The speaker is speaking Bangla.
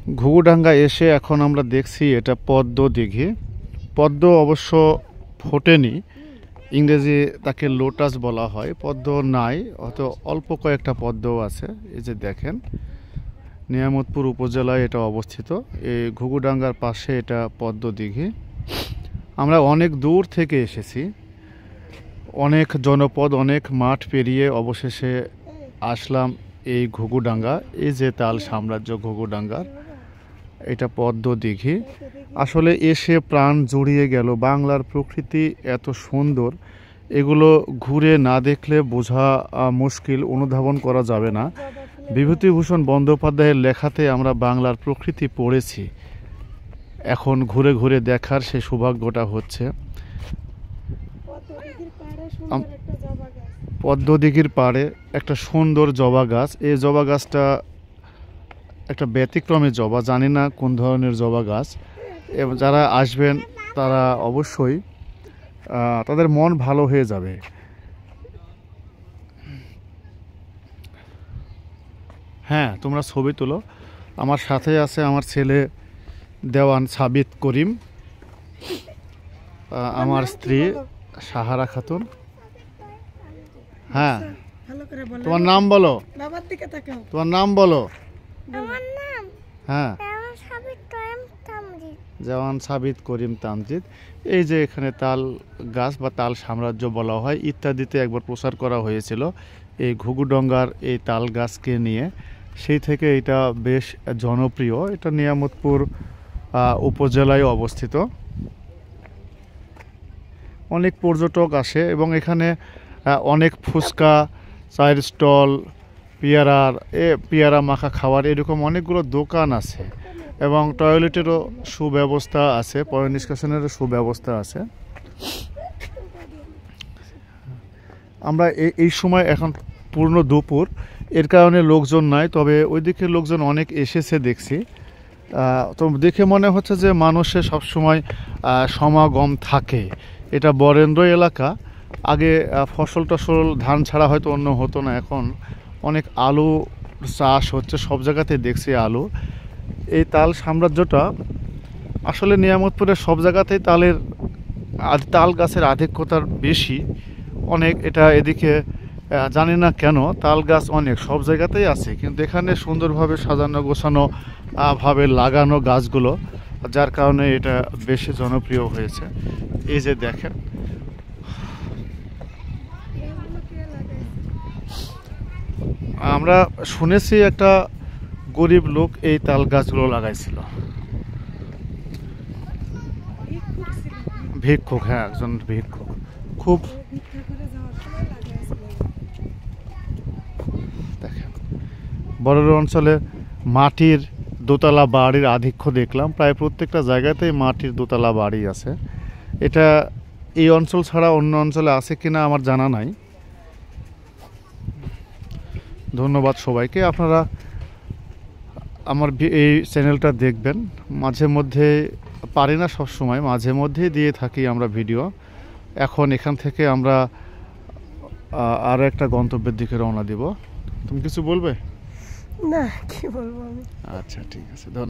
ঘুঘুডাঙ্গা এসে এখন আমরা দেখছি এটা পদ্ম দিঘি। পদ্ম অবশ্য ফোটেনি, ইংরেজি তাকে লোটাস বলা হয়। পদ্ম নাই, হয়তো অল্প কয়েকটা পদ্মও আছে। এই যে দেখেন, নিয়ামতপুর উপজেলায় এটা অবস্থিত। এই ঘুঘুডাঙ্গার পাশে এটা পদ্ম দিঘি। আমরা অনেক দূর থেকে এসেছি, অনেক জনপদ, অনেক মাঠ পেরিয়ে অবশেষে আসলাম এই ঘুঘুডাঙ্গা। এই যে তাল সাম্রাজ্য ঘুঘুডাঙ্গার, এটা পদ্ম দিঘি। আসলে এসে প্রাণ জুড়িয়ে গেল। বাংলার প্রকৃতি এত সুন্দর, এগুলো ঘুরে না দেখলে বোঝা মুশকিল, অনুধাবন করা যাবে না। বিভূতিভূষণ বন্দ্যোপাধ্যায়ের লেখাতে আমরা বাংলার প্রকৃতি পড়েছি, এখন ঘুরে ঘুরে দেখার সে সৌভাগ্যটা হচ্ছে। পদ্ম দিঘির পাড়ে একটা সুন্দর জবা গাছ। এই জবা গাছটা একটা ব্যতিক্রমী জবা, জানি না কোন ধরনের জবা গাছ। এবং যারা আসবেন তারা অবশ্যই তাদের মন ভালো হয়ে যাবে। হ্যাঁ, তোমরা ছবি তুলো। আমার সাথে আছে আমার ছেলে দেওয়ান সাবিত করিম, আমার স্ত্রী সাহারা খাতুন। হ্যাঁ, তোমার নাম বলো, তোমার নাম বলো। হ্যাঁ, দেওয়ান সাবিত করিম তামজিদ। এই যে এখানে তাল গাছ বা তাল সাম্রাজ্য বলা হয় ইত্যাদিতে একবার প্রচার করা হয়েছিল এই ঘুঘুডাঙ্গার এই তাল গাছকে নিয়ে। সেই থেকে এটা বেশ জনপ্রিয়। এটা নিয়ামতপুর উপজেলায় অবস্থিত। অনেক পর্যটক আসে এবং এখানে অনেক ফুচকা, চায়ের স্টল, পেয়ারা মাখা খাবার, এরকম অনেকগুলো দোকান আছে এবং টয়লেটেরও সুব্যবস্থা আছে, পয় নিষ্কাশনেরও সুব্যবস্থা আছে। আমরা এই সময় এখন পূর্ণ দুপুর, এর কারণে লোকজন নাই, তবে ওইদিকে লোকজন অনেক এসেছে দেখছি। তো দেখে মনে হচ্ছে যে মানুষের সবসময় সমাগম থাকে। এটা বরেন্দ্র এলাকা। আগে ফসল টসল ধান ছাড়া হয়তো অন্য হতো না, এখন অনেক আলু চাষ হচ্ছে, সব জায়গাতে দেখছি আলু। এই তাল সাম্রাজ্যটা আসলে নিয়ামতপুরের সব জায়গাতেই তাল গাছের আধিক্যতার বেশি অনেক। এটা এদিকে জানি না কেন, তাল গাছ অনেক সব জায়গাতেই আছে, কিন্তু এখানে সুন্দরভাবে সাজানো গোছানো ভাবে লাগানো গাছগুলো, যার কারণে এটা বেশি জনপ্রিয় হয়েছে। এই যে দেখেন, আমরা শুনেছি একটা গরিব লোক এই তাল গাছগুলো লাগাইছিল, ভিক্ষুক। হ্যাঁ, একজন ভিক্ষুক। খুব দেখেন, বরেন্দ্র অঞ্চলে মাটির দোতলা বাড়ির আধিক্য দেখলাম। প্রায় প্রত্যেকটা জায়গাতেই মাটির দোতলা বাড়ি আছে। এটা এই অঞ্চল ছাড়া অন্য অঞ্চলে আছে কিনা আমার জানা নাই। ধন্যবাদ সবাইকে। আপনারা আমার এই চ্যানেলটা দেখবেন। মাঝে মধ্যে পারি না সব সময়, মাঝে মধ্যেই দিয়ে থাকি আমরা ভিডিও। এখন এখান থেকে আমরা আরও একটা গন্তব্যের দিকে রওনা দিব। তুমি কিছু বলবে? না, কি বলবো আমি। আচ্ছা, ঠিক আছে।